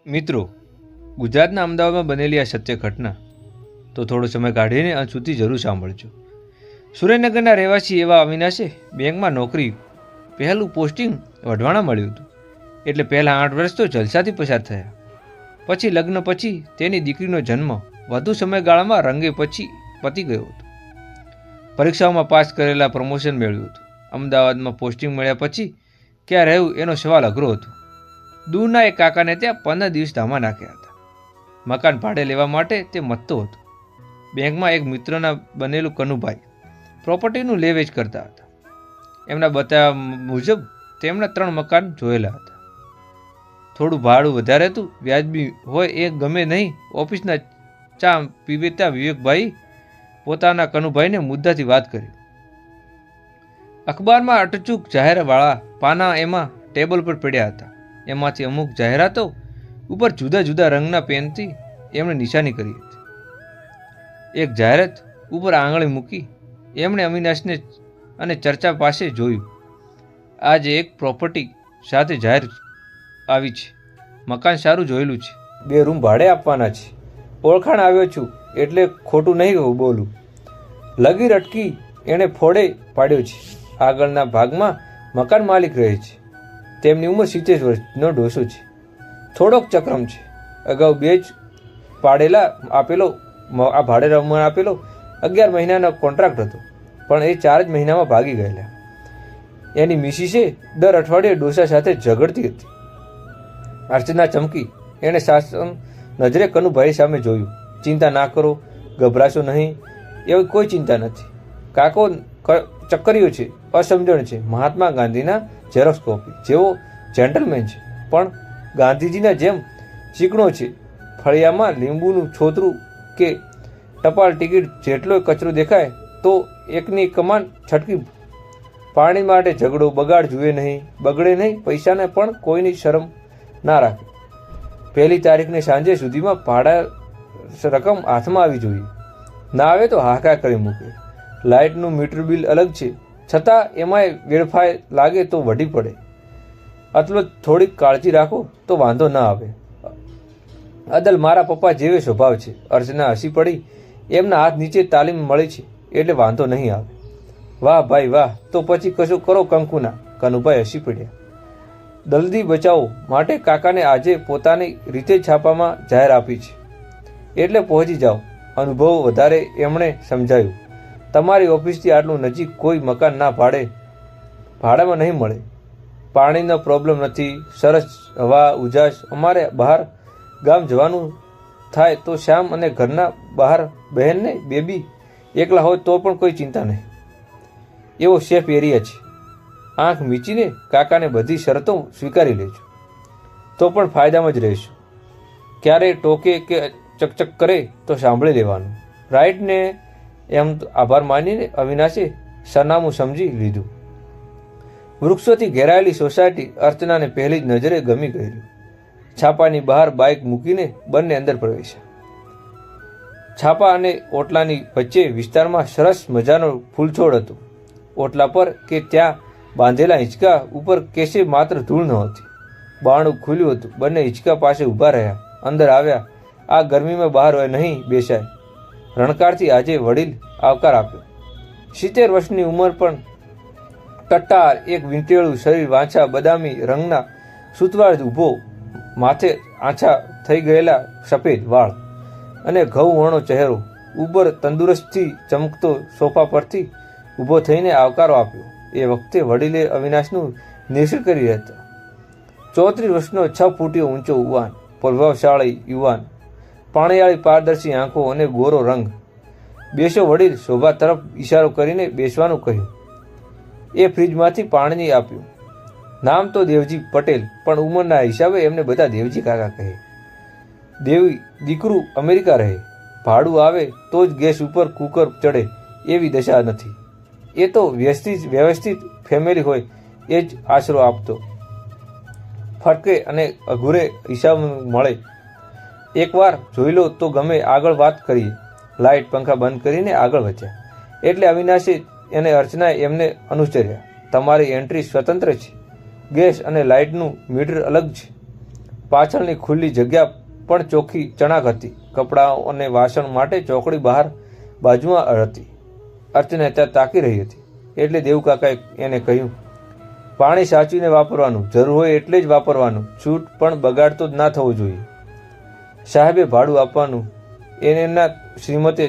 મિત્રો, ગુજરાતના અમદાવાદમાં બનેલી આ સત્ય ઘટના તો થોડો સમય કાઢીને અંત સુધી જરૂર સાંભળજો. સુરેન્દ્રનગરના રહેવાસી એવા અવિનાશે બેંકમાં નોકરી પહેલું પોસ્ટિંગ વઢવાણા મળ્યું હતું. એટલે પહેલાં 8 વર્ષ તો જલસાથી પસાર થયા. પછી લગ્ન પછી તેની દીકરીનો જન્મ વધુ સમયગાળામાં રંગે પછી પતી ગયો હતો. પરીક્ષાઓમાં પાસ કરેલા પ્રમોશન મેળવ્યું હતું. અમદાવાદમાં પોસ્ટિંગ મળ્યા પછી ક્યાં રહેવું એનો સવાલ અઘરો હતો. દૂરના એક કાકાને ત્યાં 15 દિવસ ધામા નાખ્યા હતા. મકાન ભાડે લેવા માટે તે મથતો હતો. બેંકમાં એક મિત્રના બનેલું કનુભાઈ પ્રોપર્ટીનું લે વેચ કરતા હતા. એમના બતાવ્યા મુજબ તેમના 3 મકાન જોયેલા હતા. થોડું ભાડું વધારે હતું, વ્યાજબી હોય એ ગમે નહીં. ઓફિસના ચા પીવેતા વિવેકભાઈ પોતાના કનુભાઈને મુદ્દાથી વાત કરી. અખબારમાં અટચૂક જાહેરવાળા પાના એમાં ટેબલ પર પડ્યા હતા. એમાંથી અમુક જાહેરાતો ઉપર જુદા જુદા રંગના પેનથી એમણે નિશાની કરી હતી. એક જાહેરાત ઉપર આંગળી મૂકી એમણે અવિનાશને અને ચર્ચા પાસે જોયું. આજે એક પ્રોપર્ટી સાથે જાહેર આવી છે. મકાન સારું જોયેલું છે. 2 રૂમ ભાડે આપવાના છે. ઓળખાણ આવ્યો છું એટલે ખોટું નહીં બોલું. લગીર અટકી એણે ફોડે પાડ્યો છે. આગળના ભાગમાં મકાન માલિક રહે છે. તેમની ઉંમર 70 વર્ષનો ડોસો છે. થોડોક ચક્રમ છે. અગાઉ 2 જ પાડેલા આપેલો આ ભાડે રમવા આપેલો 11 મહિનાનો કોન્ટ્રાક્ટ હતો, પણ એ 4 જ મહિનામાં ભાગી ગયેલા. એની મિસિસે દર અઠવાડિયે ડોસા સાથે ઝઘડતી હતી. અર્ચના ચમકી. એણે શાસન નજરે કનુભાઈ સામે જોયું. ચિંતા ના કરો, ગભરાશો નહીં, એવી કોઈ ચિંતા નથી. કાકો ચક્કરીઓ છે, અસમજણ છે. મહાત્મા ગાંધીના ઝેરોક્સ કોપી જેવો જેન્ટલમેન છે, પણ ગાંધીજીના જેમ ચીકણો છે. ફળિયામાં લીંબુનું છોતરું કે ટપાલ ટિકિટ જેટલો કચરો દેખાય તો એકની કમાન છટકી. પાણી માટે ઝઘડો. બગાડ જુએ નહીં, બગડે નહીં. પૈસાને પણ કોઈની શરમ ના રાખે. 1લી તારીખને સાંજે સુધીમાં ભાડા રકમ હાથમાં આવી જોઈએ. ના આવે તો હાહાકાર કરી મૂકે. લાઇટનું મીટર બિલ અલગ છે, છતાં એમાંય વેડફાય લાગે તો વઢી પડે. આટલો થોડીક કાળજી રાખો તો વાંધો ના આવે. અદલ મારા પપ્પા જેવો સ્વભાવ છે. અર્ચના હસી પડી. એમના હાથ નીચે તાલીમ મળી છે એટલે વાંધો નહીં આવે. વાહ ભાઈ વાહ, તો પછી કશું કરો કંકુના. કનુભાઈ હસી પડ્યા. દલદી બચાવો માટે કાકાને આજે પોતાની રીતે છાપામાં જાહેર આપી છે એટલે પહોંચી જાઓ. અનુભવ વધારે એમણે સમજાયું. તમારી ઓફિસથી આટલું નજીક કોઈ મકાન ના ભાડામાં નહીં મળે. પાણીનો પ્રોબ્લેમ નથી. સરસ હવા, ઉજાસ. અમારે બહાર ગામ જવાનું થાય તો શ્યામ અને ઘરના બહાર બહેનને બેબી એકલા હોય તો પણ કોઈ ચિંતા નહીં. એવો સેફ એરિયા છે. આંખ મીચીને કાકાને બધી શરતો સ્વીકારી લેજો તો પણ ફાયદામાં જ રહેશું. ક્યારે ટોકે કે ચકચક કરે તો સાંભળી લેવાનું. રાઈટને એમ આભાર માનીને અવિનાશે સરનામું સમજી લીધું. વૃક્ષોથી ઘેરાયેલી સોસાયટી અર્ચનાને પહેલી જ નજરે ગમી ગયેલું. છાપાની બહાર બાઇક મૂકીને બંને અંદર પ્રવેશ્યા. છાપા અને ઓટલાની વચ્ચે વિસ્તારમાં સરસ મજાનો ફૂલછોડ હતો. ઓટલા પર કે ત્યાં બાંધેલા હિંચકા ઉપર કેસે માત્ર ધૂળ નહોતી. બારણું ખુલ્યું હતું. બંને હિંચકા પાસે ઊભા રહ્યા. અંદર આવ્યા. આ ગરમીમાં બહાર નહીં બેસાય. રણકારથી આજે વડીલ આવકાર આપ્યો. 70 વર્ષની ઉંમર પણ ટટ્ટાર, એક વીંટેળું શરીર, વાંછા બદામી રંગના સુતવાળ ઊભો, માથે આછા થઈ ગયેલા સફેદ વાળ અને ઘઉંવણો ચહેરો. ઉબર તંદુરસ્તથી ચમકતો સોફા પરથી ઊભો થઈને આવકારો આપ્યો. એ વખતે વડીલે અવિનાશનું નિરીક્ષણ કરી રહ્યા હતા. 34 વર્ષનો 6 ફૂટીયો ઊંચો યુવાન, પ્રભાવશાળી યુવાન, પાણીયાળી પારદર્શી આંખો અને ગોરો રંગ. બેસો વડીલ. શોભા તરફ ઇશારો કરીને બેસવાનું કહ્યું. એ ફ્રીજમાંથી પાણી આપ્યું. નામ તો દેવજી પટેલ, પણ ઉંમરના હિસાબે એમને બધા દેવજી કાકા કહે. દેવી દીકરું અમેરિકા રહે. ભાડું આવે તો જ ગેસ ઉપર કુકર ચડે એવી દશા નથી. એ તો વ્યવસ્થિત ફેમિલી હોય એ જ આશરો આપતો. ફટકે અને અઘુરે હિસાબ મળે. એકવાર જોઈ લો તો ગમે. આગળ વાત કરીએ. લાઇટ પંખા બંધ કરીને આગળ વધ્યા એટલે અવિનાશે અને અર્ચનાએ એમને અનુસર્યા. તમારી એન્ટ્રી સ્વતંત્ર છે. ગેસ અને લાઇટનું મીટર અલગ છે. પાછળની ખુલ્લી જગ્યા પણ ચોખ્ખી ચણાક હતી. કપડાં અને વાસણ માટે ચોકડી બહાર બાજુમાં હતી. અર્ચના ત્યાં તાકી રહી હતી એટલે દેવકાકાએ એને કહ્યું, પાણી સાચવીને વાપરવાનું, જરૂર હોય એટલે જ વાપરવાનું, છૂટ પણ બગાડ તો ના થવો જોઈએ. સાહેબે ભાડું આપવાનું, એના શ્રીમતે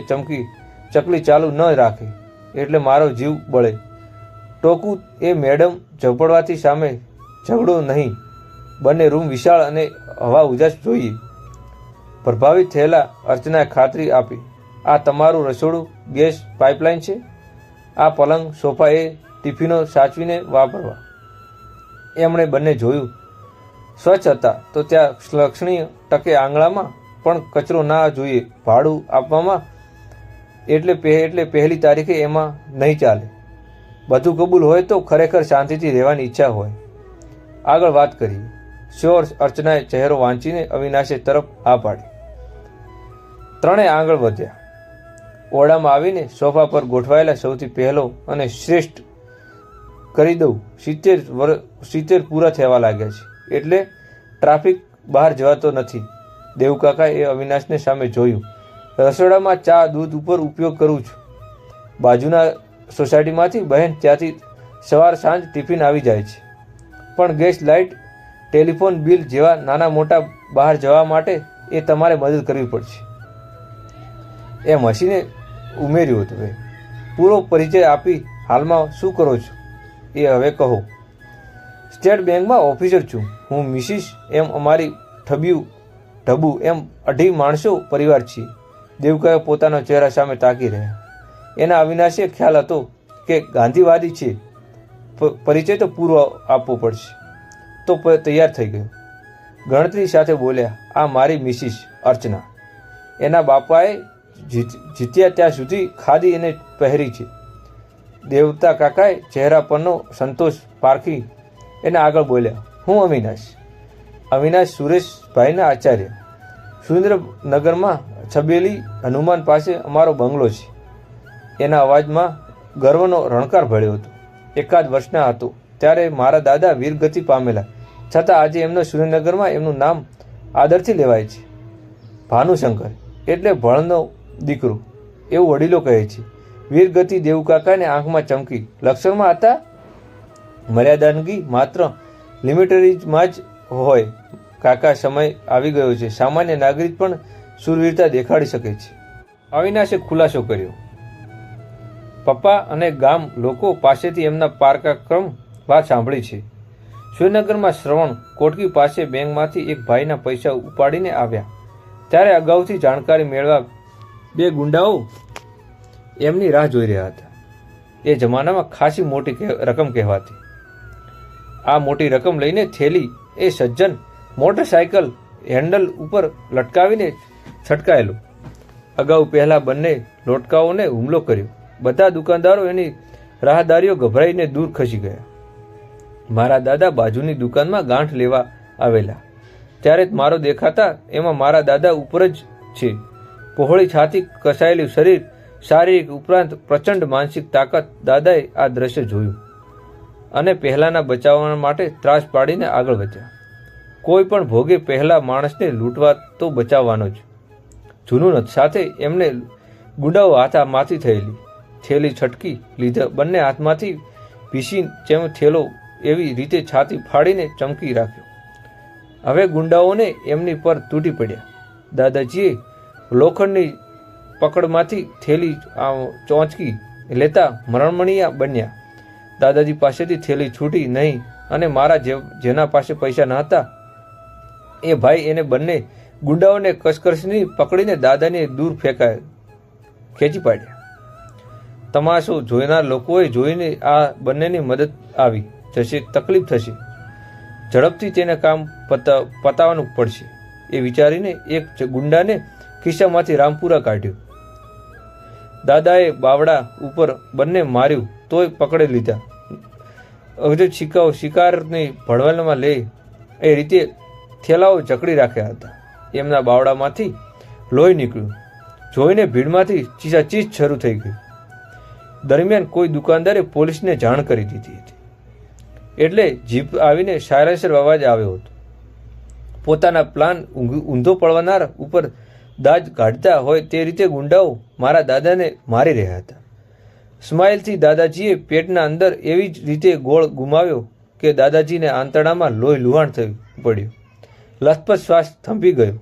ચકલી ચાલુ ન રાખે એટલે મારો જીવ બળે. ટોકું એ મેડમ ઝપડવાથી સામે ઝઘડો નહીં, બંને રૂમ વિશાળ અને હવા ઉજાસ જોઈએ. પ્રભાવિત થયેલા અર્ચનાએ ખાતરી આપી, આ તમારું રસોડું ગેસ પાઇપલાઇન છે, આ પલંગ સોફા એ ટિફિનો સાચવીને વાપરવા. એમણે બંને જોયું. સ્વચ્છ હતા તો ત્યાં લક્ષણીય ટકે આંગણામાં પણ કચરો ના જોઈએ. ભાડું આપવામાં એટલે પહેલી તારીખે એમાં નહીં ચાલે. બધું કબૂલ હોય તો ખરેખર શાંતિથી રહેવાની ઈચ્છા હોય. આગળ વાત કરીએ. શ્યોર. અર્ચનાએ ચહેરો વાંચીને અવિનાશે તરફ આ પાડી. ત્રણેય આગળ વધ્યા. ઓરડામાં આવીને સોફા પર ગોઠવાયેલા સૌથી પહેલો અને શ્રેષ્ઠ કરી દઉં. 70 પૂરા થવા લાગ્યા છે એટલે ટ્રાફિક બહાર જવાતો નથી. દેવકાકાએ અવિનાશને સામે જોયું. રસોડામાં ચા દૂધ ઉપર ઉપયોગ કરું છું. બાજુના સોસાયટીમાંથી બહેન ત્યાંથી સવાર સાંજ ટિફિન આવી જાય છે. પણ ગેસ લાઇટ ટેલિફોન બિલ જેવા નાના મોટા બહાર જવા માટે એ તમારે મદદ કરવી પડશે. એ હસીને ઉમેર્યું હતું. પૂરો પરિચય આપી હાલમાં શું કરો છો એ હવે કહો. સ્ટેટ બેંકમાં ઓફિસર છું હું મિસિસ. એમ અમારી ઢબુ એમ 2.5 માણસો પરિવાર છીએ. દેવકાએ પોતાના ચહેરા સામે તાકી રહ્યા. એના અવિનાશે ખ્યાલ હતો કે ગાંધીવાદી છે, પરિચય તો પૂરો આપવો પડશે. તો તૈયાર થઈ ગયો. ગણતરી સાથે બોલ્યા, આ મારી મિસિસ અર્ચના. એના બાપાએ જીત્યા ત્યાં સુધી ખાદી એને પહેરી છે. દેવતા કાકાએ ચહેરા પરનો સંતોષ પારખી એને આગળ બોલ્યા, હું અવિનાશ. અવિનાશ સુરેશભાઈના આચાર્ય. સુરેન્દ્રનગરમાં છબેલી હનુમાન પાસે અમારો બંગલો છે. એના અવાજમાં ગર્વનો રણકાર ભળ્યો હતો. 1 વર્ષના હતો ત્યારે મારા દાદા વીરગતિ પામેલા, છતાં આજે એમનો સુરેન્દ્રનગરમાં એમનું નામ આદરથી લેવાય છે. ભાનુશંકર એટલે ભણનો દીકરો એવું વડીલો કહે છે. વીરગતિ દેવકાકાને આંખમાં ચમકી. લક્ષણમાં હતા મર્યાદાનગી માત્ર લિમિટરીમાં જ હોય. કાકા, સમય આવી ગયો છે. સામાન્ય નાગરિક પણ શૂરવીરતા દેખાડી શકે છે. અવિનાશે ખુલાસો કર્યો. પપ્પા અને ગામ લોકો પાસેથી એમના પારકાક્રમ વાત સાંભળી છે. સુરેન્દ્રનગરમાં શ્રવણ કોટકી પાસે બેંકમાંથી એક ભાઈના પૈસા ઉપાડીને આવ્યા ત્યારે અગાઉથી જાણકારી મેળવા 2 ગુંડાઓ એમની રાહ જોઈ રહ્યા હતા. એ જમાનામાં ખાસી મોટી રકમ કહેવાતી. આ મોટી રકમ લઈને થેલી એ સજ્જન મોટરસાયકલ હેન્ડલ ઉપર લટકાવીને છટકાયેલું. અગાઉ પહેલા બંને લોટકાઓને હુમલો કર્યો. બધા દુકાનદારો એની રાહદારીઓ ગભરાઈને દૂર ખસી ગયા. મારા દાદા બાજુની દુકાનમાં ગાંઠ લેવા આવેલા ત્યારે મારો દેખાતા એમાં મારા દાદા ઉપર જ છે. પહોળી છાતી, કસાયેલું શરીર, શારીરિક ઉપરાંત પ્રચંડ માનસિક તાકાત. દાદાએ આ દ્રશ્ય જોયું અને પહેલાના બચાવવા માટે ત્રાસ પાડીને આગળ વધ્યા. કોઈ પણ ભોગે પહેલા માણસને લૂંટવા તો બચાવવાનો જ જુનૂન સાથે એમને ગુંડાઓ હાથામાંથી થયેલી થેલી છટકી લીધા. બંને હાથમાંથી ભીસી જેમ થેલો એવી રીતે છાતી ફાડીને ચમકી રાખ્યો. હવે ગુંડાઓને એમની પર તૂટી પડ્યા. દાદાજીએ લોખંડની પકડમાંથી થેલી ચોંચકી લેતા મરણમણીયા બન્યા. દાદાજી પાસેથી થેલી છૂટી નહીં અને મારા જેના પાસે પૈસા ન હતા એ ભાઈ એને બંને ગુંડાઓને કસકસની પકડીને દાદાને દૂર ખેંચી પાડ્યા. તમાશો જોનાર લોકોએ જોઈને આ બંનેની મદદ આવી જશે, તકલીફ થશે, ઝડપથી તેને કામ પતાવવાનું પડશે એ વિચારીને એક ગુંડાને ખિસ્સામાંથી રામપુરા કાઢ્યો. દાદાએ બાવડા ઉપર બંને માર્યું તોય પકડી લીધા. હજુ શિકારની ભડવલમાં લે એ રીતે થેલાઓ જકડી રાખ્યા હતા. એમના બાવડામાંથી લોહી નીકળ્યું. જોઈને ભીડમાંથી ચીસાચીસ શરૂ થઈ ગઈ. દરમિયાન કોઈ દુકાનદારે પોલીસને જાણ કરી દીધી હતી એટલે જીપ આવીને સાયલેન્સર અવાજ આવ્યો હતો. પોતાના પ્લાન ઊંધો પડવાનાર ઉપર દાજ કાઢતા હોય તે રીતે ગુંડાઓ મારા દાદાને મારી રહ્યા હતા. સ્માઇલથી દાદાજીએ પેટના અંદર એવી જ રીતે ગોળ ગુમાવ્યો કે દાદાજીને આંતરડામાં લોહી લુહાણ થયું પડ્યું. લથપથ શ્વાસ થંભી ગયો,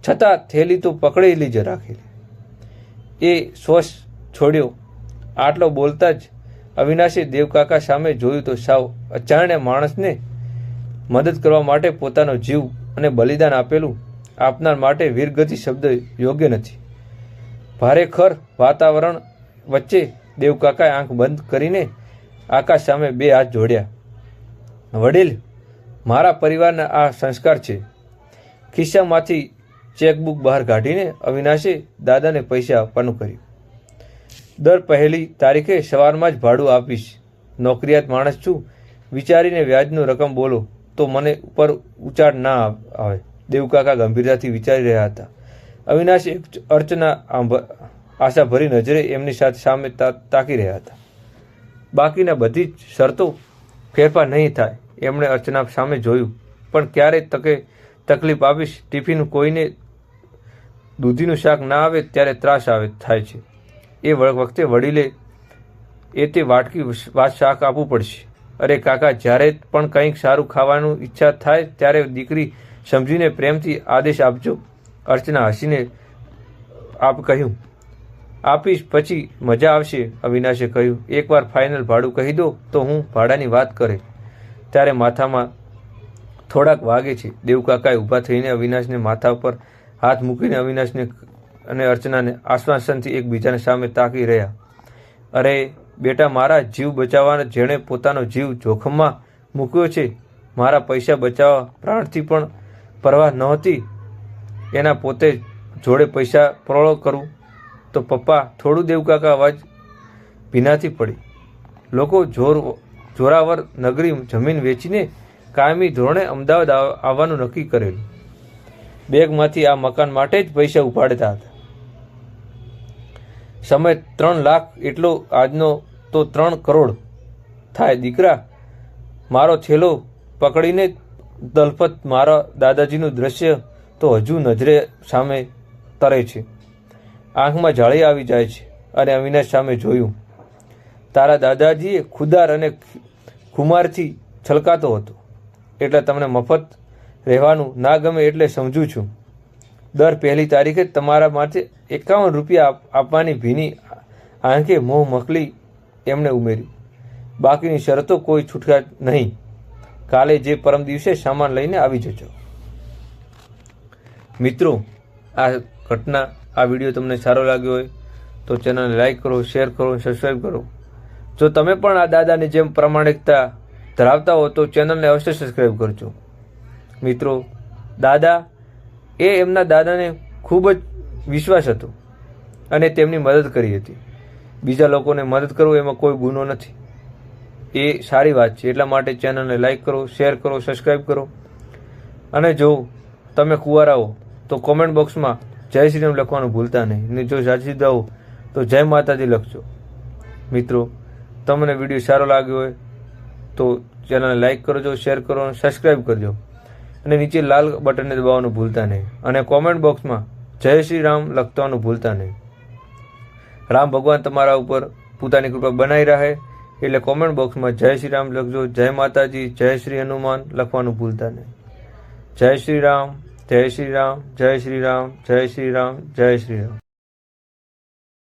છતાં થેલી તો પકડેલી જ રાખેલી. એ શ્વાસ છોડ્યો. આટલો બોલતા જ અવિનાશે દેવકાકા સામે જોયું તો સાવ અજાણ્યા માણસને મદદ કરવા માટે પોતાનો જીવ અને બલિદાન આપેલું આપનાર માટે વીરગતિ શબ્દ યોગ્ય નથી. ભારેખર વાતાવરણ વચ્ચે દેવકાકાએ આંખ બંધ કરીને આકાશ સામે બે હાથ જોડ્યા. વડીલ, મારા પરિવારના આ સંસ્કાર છે. ખિસ્સામાંથી ચેકબુક બહાર કાઢીને અવિનાશે દાદાને પૈસા આપવાનું કર્યું. દર પહેલી તારીખે સવારમાં જ ભાડું આપીશ. નોકરિયાત માણસ છું, વિચારીને વ્યાજનું રકમ બોલો તો મને ઉપર ઉચાડ ના આવે. દેવકાકા ગંભીરતાથી વિચારી રહ્યા હતા. અવિનાશ અર્ચના આશાભરી નજરે એમની સામે તાકી રહ્યા હતા. બાકીના બધી જ શરતો ફેરફાર નહીં થાય. એમણે અર્ચના સામે જોયું. પણ ક્યારે તકલીફ આપીશ? ટિફિન કોઈને દૂધીનું શાક ના આવે ત્યારે ત્રાસ થાય છે. એ વખતે વડીલે તે વાટકી શાક આપવું પડશે. અરે કાકા, જ્યારે પણ કંઈક સારું ખાવાનું ઈચ્છા થાય ત્યારે દીકરી સમજીને પ્રેમથી આદેશ આપજો. અર્ચના હસીને કહ્યું. આપીશ, પછી મજા આવશે. અવિનાશે કહ્યું. એકવાર ફાઇનલ ભાડું કહી દો તો હું ભાડાની વાત કરે ત્યારે માથામાં થોડાક વાગે છે. દેવકાકાએ ઊભા થઈને અવિનાશને માથા પર હાથ મૂકીને અવિનાશને અને અર્ચનાને આશ્વાસનથી એકબીજાને સામે તાકી રહ્યા. અરે બેટા, મારા જીવ બચાવવા જેણે પોતાનો જીવ જોખમમાં મૂક્યો છે, મારા પૈસા બચાવવા પ્રાણથી પણ પરવા નહોતી, એના પોતે જોડે પૈસા પરોળો કરું તો પપ્પા? થોડું દેવકાકા અવાજ ભીનાથી પડી. લોકો જોરાવર નગરી જમીન વેચીને કાયમી ધોરણે અમદાવાદ આવવાનું નક્કી કરેલું. બેગમાંથી આ મકાન માટે જ પૈસા ઉપાડતા હતા. સમય 3 લાખ એટલો, આજનો તો 3 કરોડ થાય. દીકરા, મારો થેલો પકડીને દલપત મારા દાદાજીનું દ્રશ્ય તો હજુ નજરે સામે તરે છે. આંખમાં જાળી આવી જાય છે. અને અવિનાશ સામે જોયું. તારા દાદાજીએ ખુદાર અને ખુમારથી છલકાતો હતો. એટલે તમને મફત રહેવાનું ના ગમે એટલે સમજું છું. દર પહેલી તારીખે તમારા માટે 51 રૂપિયા આપવાની ભીની આંખે મોં મકલી એમણે ઉમેરી. બાકીની શરતો કોઈ છૂટકા નહીં. કાલે જે પરમ દિવસે સામાન લઈને આવી જજો. મિત્રો, આ ઘટના, આ વિડીયો તમને સારો લાગ્યો હોય તો ચેનલને લાઈક કરો, શેર કરો, સબસ્ક્રાઈબ કરો. જો તમે પણ આ દાદાની જેમ પ્રામાણિકતા ધરાવતા હો તો ચેનલને અવશ્ય સબસ્ક્રાઈબ કરજો. મિત્રો, એમના દાદાને ખૂબ જ વિશ્વાસ હતો અને તેમની મદદ કરી હતી. બીજા લોકોને મદદ કરવું એમાં કોઈ ગુનો નથી. એ સારી વાત છે. એટલા માટે ચેનલને લાઈક કરો, શેર કરો, સબસ્ક્રાઈબ કરો. અને જો તમે કુંવારા હો તો કોમેન્ટ બોક્સમાં જય શ્રી રામ લખવાનું ભૂલતા નહીં. અને જો સાચીદા હો તો જય માતાજી લખજો. મિત્રો, તમને વિડીયો સારો લાગ્યો હોય તો ચેનલને લાઈક કરજો, શેર કરો અને સબસ્ક્રાઈબ કરજો. અને નીચે લાલ બટનને દબાવવાનું ભૂલતા નહીં. અને કોમેન્ટ બોક્સમાં જય શ્રી રામ લખવાનું ભૂલતા નહીં. રામ ભગવાન તમારા ઉપર પોતાની કૃપા બનાવી રહે એટલે કોમેન્ટ બોક્સમાં જય શ્રી રામ લખજો. જય માતાજી, જય શ્રી હનુમાન લખવાનું ભૂલતા નહીં. જય શ્રી રામ, જય શ્રી રામ, જય શ્રી રામ, જય શ્રી રામ, જય શ્રી રામ.